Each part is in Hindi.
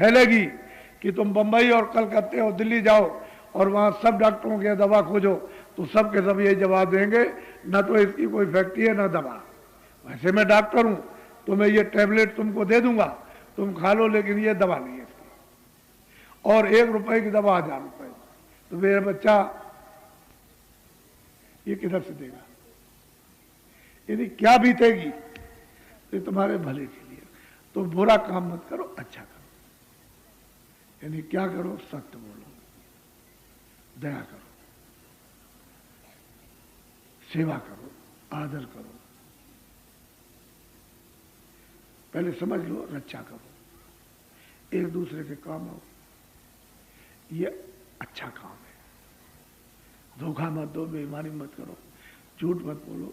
फैलेगी कि तुम बंबई और कलकत्ते और दिल्ली जाओ और वहाँ सब डॉक्टरों के दवा खोजो तो सब के सब यही जवाब देंगे, न तो इसकी कोई फैक्ट्री है न दवा। वैसे मैं डॉक्टर हूँ तो मैं ये टैबलेट तुमको दे दूंगा, तुम खा लो, लेकिन ये दवा नहीं है इसकी। और 1 रुपए की दवा 1000 रुपए। तो मेरा बच्चा ये किधर से देगा? यदि क्या बीतेगी? तो तुम्हारे भले के लिए। तो बुरा काम मत करो, अच्छा करो। यानी क्या करो? सत्य बोलो, दया करो, सेवा करो, आदर करो, पहले समझ लो, रक्षा करो, एक दूसरे के काम आओ, ये अच्छा काम है। धोखा मत दो, बेईमानी मत करो, झूठ मत बोलो,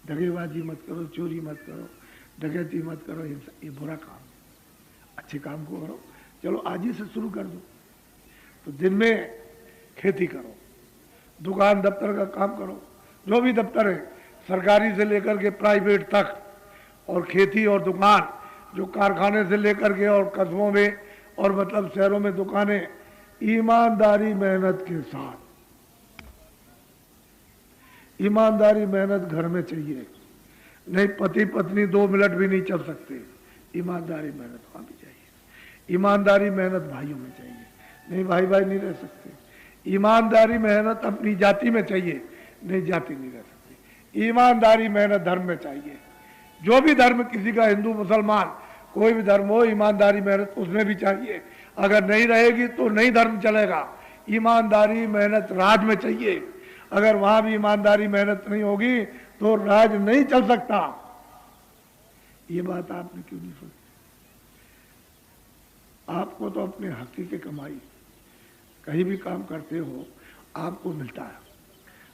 दगेबाजी मत करो, चोरी मत करो, डकैती मत करो, ये बुरा काम है। अच्छे काम को करो। चलो आज ही से शुरू कर दो। तो दिन में खेती करो, दुकान दफ्तर का काम करो, जो भी दफ्तर है सरकारी से लेकर के प्राइवेट तक, और खेती और दुकान, जो कारखाने से लेकर के और कस्बों में और मतलब शहरों में दुकानें, ईमानदारी मेहनत के साथ। ईमानदारी मेहनत घर में चाहिए, नहीं पति पत्नी 2 मिनट भी नहीं चल सकते। ईमानदारी मेहनत वहां भी चाहिए। ईमानदारी मेहनत भाइयों में चाहिए, नहीं भाई भाई नहीं रह सकते। ईमानदारी मेहनत अपनी जाति में चाहिए, नहीं जाति नहीं रह सकती। ईमानदारी मेहनत धर्म में चाहिए। जो भी धर्म किसी का, हिंदू मुसलमान कोई भी धर्म हो, ईमानदारी मेहनत उसमें भी चाहिए। अगर नहीं रहेगी तो नहीं धर्म चलेगा। ईमानदारी मेहनत राज में चाहिए। अगर वहां भी ईमानदारी मेहनत नहीं होगी तो राज नहीं चल सकता। ये बात आपने क्यों नहीं सोची? आपको तो अपने हकीकी कमाई, कहीं भी काम करते हो आपको मिलता है।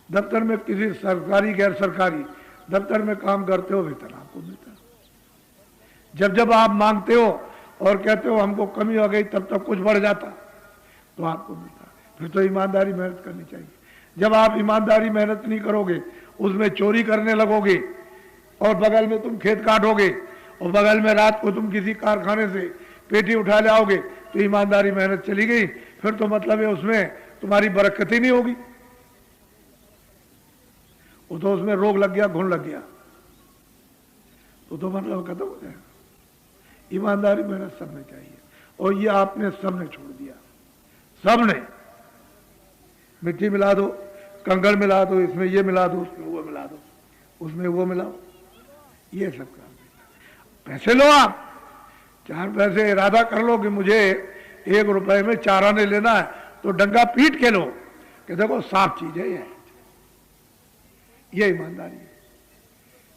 दफ्तर में किसी सरकारी गैर सरकारी दफ्तर में काम करते हो, वेतन आपको मिलता है। जब जब आप मांगते हो और कहते हो हमको कमी हो गई, तब तक कुछ बढ़ जाता तो आपको मिलता है। फिर तो ईमानदारी मेहनत करनी चाहिए। जब आप ईमानदारी मेहनत नहीं करोगे, उसमें चोरी करने लगोगे और बगल में तुम खेत काटोगे और बगल में रात को तुम किसी कारखाने से पेटी उठा ले आओगे, तो ईमानदारी मेहनत चली गई। फिर तो मतलब है उसमें तुम्हारी बरकत ही नहीं होगी। वो तो उसमें रोग लग गया, घुन लग गया, तो मतलब खत्म हो जाएगा। ईमानदारी मेहनत सबने चाहिए, और ये आपने सबने छोड़ दिया। सबने मिट्टी मिला दो, कंकड़ मिला दो, इसमें ये मिला दो, उसमें वो मिला दो, उसमें वो मिलाओ, ये सब काम। पैसे लो, आप 4 पैसे इरादा कर लो कि मुझे 1 रुपए में 4 आने लेना है, तो डंगा पीट के लो कि देखो साफ चीज है ये ईमानदारी है।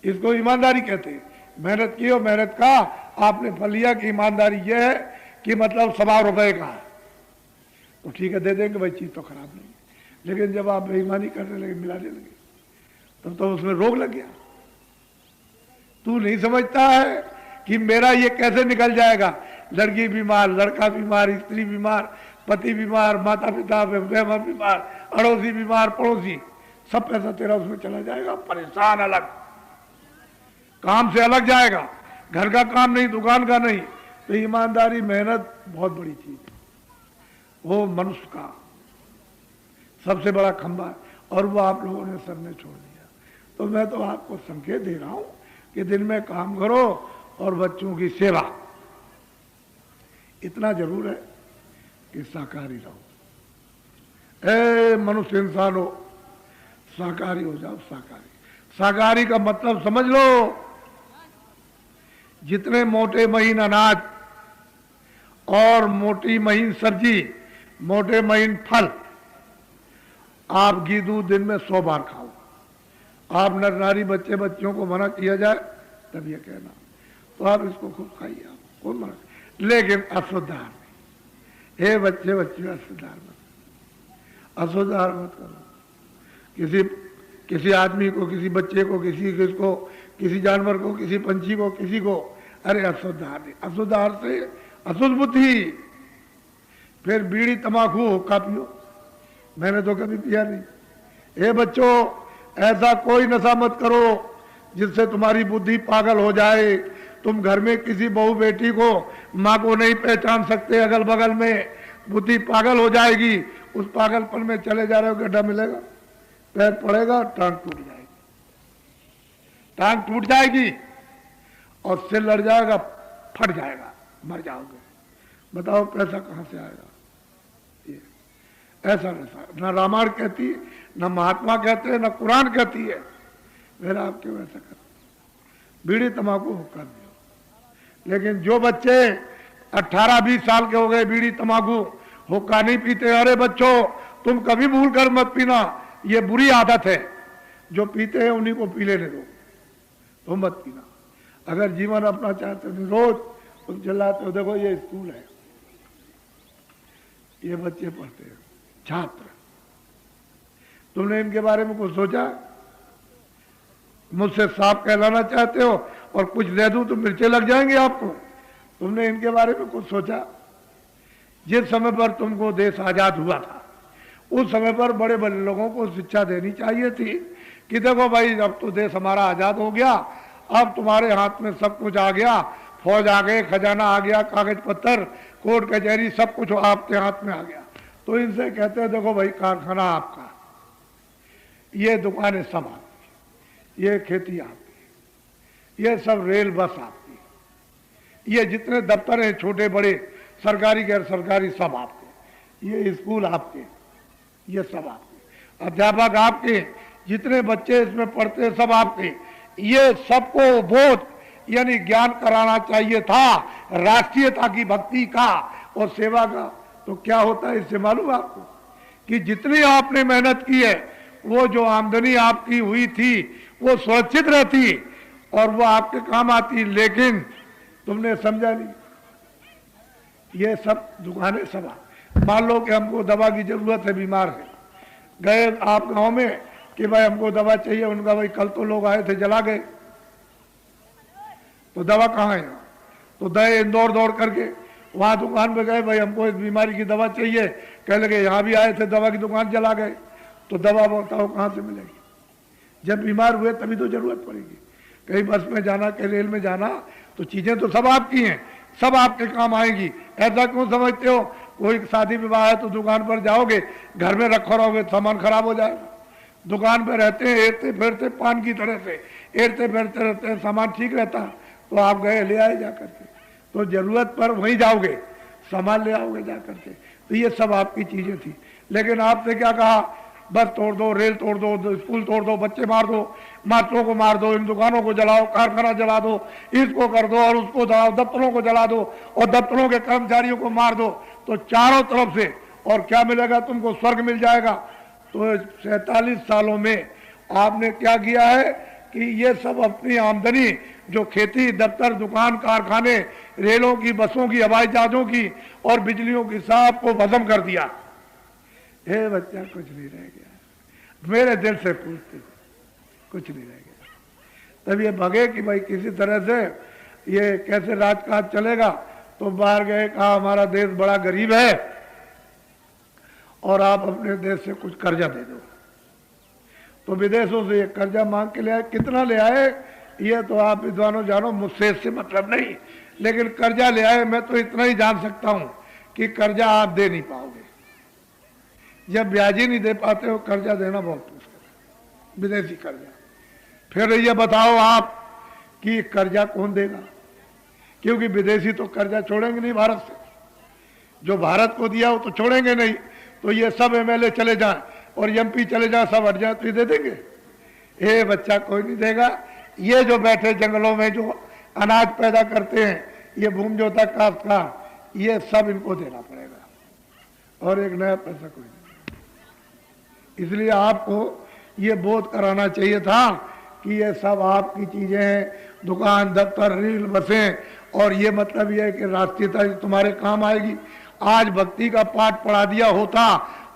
इसको ईमानदारी कहते हैं। मेहनत की और मेहनत का आपने फल लिया कि ईमानदारी ये है कि मतलब 1.25 रुपए का है, तो ठीक है दे देंगे भाई, चीज तो खराब नहीं। लेकिन जब आप बेईमानी करने लगे, मिलाने लगे, तब तो उसमें रोग लग गया। तू नहीं समझता है कि मेरा ये कैसे निकल जाएगा। लड़की बीमार, लड़का बीमार, स्त्री बीमार, पति बीमार, माता पिता बीमार, अड़ोसी बीमार, पड़ोसी, सब पैसा तेरा उसमें चला जाएगा। परेशान, अलग, काम से अलग जाएगा, घर का काम नहीं, दुकान का नहीं। तो ईमानदारी मेहनत बहुत बड़ी चीज है। वो मनुष्य का सबसे बड़ा खंभा है, और वो आप लोगों ने सबने छोड़ दिया। तो मैं तो आपको संकेत दे रहा हूं कि दिन में काम करो और बच्चों की सेवा। इतना जरूर है कि शाकाहारी रहो। ए मनुष्य इंसान हो, शाकाहारी हो जाओ। शाकाहारी, शाकाहारी का मतलब समझ लो, जितने मोटे महीन अनाज और मोटी महीन सब्जी, मोटे महीन फल, आप घी दूध दिन में 100 बार खाओ। आप नर नारी बच्चे बच्चियों को मना किया जाए तब ये कहना, तो आप इसको खूब खाइए, आप कौन मना, लेकिन अशुद्ध आहार नहीं। हे बच्चे बच्चियों, अशुद्ध आहार मत, अशुद्ध आहार मत करो। किसी आदमी को, किसी बच्चे को, किसको, किसी जानवर को, किसी पंछी को, किसी को, अरे अशुद्ध आहार नहीं। अशुद्ध आहार से अशुद्ध बुद्धि, फिर बीड़ी तंबाकू हुक्का पियो, मैंने तो कभी पिया नहीं। हे बच्चों, ऐसा कोई नशा मत करो जिससे तुम्हारी बुद्धि पागल हो जाए, तुम घर में किसी बहू बेटी को, माँ को नहीं पहचान सकते, अगल बगल में बुद्धि पागल हो जाएगी। उस पागलपन में चले जा रहे हो, गड्ढा मिलेगा, पैर पड़ेगा, टांग टूट जाएगी, टांग टूट जाएगी और सिर लड़ जाएगा, फट जाएगा, मर जाओगे। बताओ पैसा कहां से आएगा? ये ऐसा वैसा ना रामायण कहती है, ना महात्मा कहते हैं, ना कुरान कहती है। मेरा आपके वैसा कर बीड़ी तंबाकू हुक्का दियो। लेकिन जो बच्चे 18-20 साल के हो गए, बीड़ी तंबाकू हुक्का नहीं पीते, अरे बच्चों तुम कभी भूल कर मत पीना, ये बुरी आदत है। जो पीते हैं उन्हीं को पी लेने दो, तुम मत पीना। अगर जीवन अपना चाहते हो, रोज तुम चिल्लाते हो, देखो ये स्कूल है, ये बच्चे पढ़ते हैं, छात्र, तुमने इनके बारे में कुछ सोचा? मुझसे सांप कहलाना चाहते हो और कुछ दे दूं तो मिर्चे लग जाएंगे आपको। तुमने इनके बारे में कुछ सोचा? जिस समय पर तुमको देश आजाद हुआ था, उस समय पर बड़े बड़े लोगों को शिक्षा देनी चाहिए थी कि देखो भाई, अब तो देश हमारा आजाद हो गया, अब तुम्हारे हाथ में सब कुछ आ गया, फौज आ गए, खजाना आ गया, कागज पत्तर, कोर्ट कचहरी, सब कुछ आपके हाथ में आ गया। तो इनसे कहते हैं देखो भाई, कारखाना आपका, ये दुकानें सब आपकी, ये खेती आपकी, ये सब रेल बस आपकी, ये जितने दफ्तर हैं छोटे बड़े, सरकारी गैर सरकारी, सब आपके, ये स्कूल आपके, ये सब आपके, अध्यापक आपके, जितने बच्चे इसमें पढ़ते हैं सब आपके। ये सबको बोध यानी ज्ञान कराना चाहिए था राष्ट्रीयता की, भक्ति का और सेवा का। तो क्या होता है इससे मालूम आपको कि जितनी आपने मेहनत की है, वो जो आमदनी आपकी हुई थी वो सुरक्षित रहती और वो आपके काम आती, लेकिन तुमने समझा नहीं। ये सब दुकानें सब, मान लो कि हमको दवा की जरूरत है, बीमार है, गए आप गांव में कि भाई हमको दवा चाहिए, उनका भाई कल तो लोग आए थे, जला गए, तो दवा कहाँ है? तो गए इंदौर दौड़ करके, वहां दुकान पे गए, भाई हमको इस बीमारी की दवा चाहिए, कह लगे यहाँ भी आए थे, दवा की दुकान जला गए। तो दवा बताओ कहाँ से मिलेगी? जब बीमार हुए तभी तो जरूरत पड़ेगी। कहीं बस में जाना, कहीं रेल में जाना, तो चीजें तो सब आपकी हैं, सब आपके काम आएगी। ऐसा क्यों समझते हो? कोई शादी विवाह है तो दुकान पर जाओगे, घर में रखो रहोगे, सामान खराब हो जाएगा। दुकान पर रहते हैं, एरते फिरते पान की तरह से एरते फिरते रहते हैं, सामान ठीक रहता, तो आप गए ले आए जा करके, तो जरूरत पर वहीं जाओगे, सामान ले आओगे जा करके। तो ये सब आपकी चीजें थी। लेकिन आपने क्या कहा? बस तोड़ दो, रेल तोड़ दो, स्कूल तोड़ दो, बच्चे मार दो, मास्टरों को मार दो, इन दुकानों को जलाओ, कारखाना जला दो, इसको कर दो और उसको जलाओ, दफ्तरों को जला दो और दफ्तरों के कर्मचारियों को मार दो, तो चारों तरफ से और क्या मिलेगा तुमको? स्वर्ग मिल जाएगा। तो 47 सालों में आपने क्या किया है कि ये सब अपनी आमदनी, जो खेती, दफ्तर, दुकान, कारखाने, रेलों की, बसों की, हवाई जहाजों की और बिजलियों की, सब को भस्म कर दिया। हे बच्चा, कुछ नहीं रह गया। मेरे दिल से पूछते, कुछ नहीं रह गया। तब ये भगे कि भाई किसी तरह से ये कैसे राजकाज चलेगा। तो बाहर गए, कहा हमारा देश बड़ा गरीब है और आप अपने देश से कुछ कर्जा दे दो। तो विदेशों से ये कर्जा मांग के ले आए। कितना ले आए ये तो आप विद्वानों जानो, मुझसे इससे मतलब नहीं, लेकिन कर्जा ले आए। मैं तो इतना ही जान सकता हूं कि कर्जा आप दे नहीं पाओगे। जब ब्याज ही नहीं दे पाते हो, कर्जा देना बहुत मुश्किल है, विदेशी कर्जा। फिर ये बताओ आप कि कर्जा कौन देगा? क्योंकि विदेशी तो कर्जा छोड़ेंगे नहीं भारत से, जो भारत को दिया हो तो छोड़ेंगे नहीं। तो ये सब एमएलए चले जाएं और एमपी चले जाएं, सब हट जाए तो ये दे देंगे? ये बच्चा कोई नहीं देगा। ये जो बैठे जंगलों में जो अनाज पैदा करते हैं, ये भूमि जोता काश्तकार, ये सब इनको देना पड़ेगा और एक नया पैसा कोई नहीं। इसलिए आपको ये बोध कराना चाहिए था कि ये सब आपकी चीजें हैं, दुकान, दफ्तर, रेल, बसें, और ये मतलब ये है कि राष्ट्रीयता तुम्हारे काम आएगी। आज भक्ति का पाठ पढ़ा दिया होता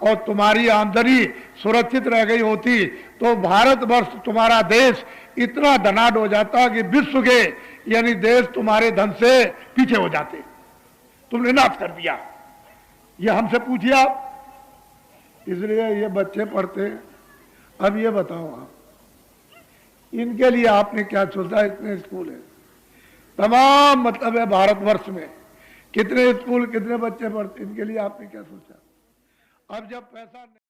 और तुम्हारी आमदनी सुरक्षित रह गई होती तो भारतवर्ष, तुम्हारा देश इतना धनाढ्य हो जाता कि विश्व के यानी देश तुम्हारे धन से पीछे हो जाते। तुमने नाश कर दिया। ये हमसे पूछिए आप। इसलिए ये बच्चे पढ़ते हैं। अब ये बताओ आप, इनके लिए आपने क्या सोचा? इतने स्कूल है, तमाम मतलब है भारतवर्ष में कितने स्कूल कितने बच्चे पढ़ते, इनके लिए आपने क्या सोचा? अब जब पैसा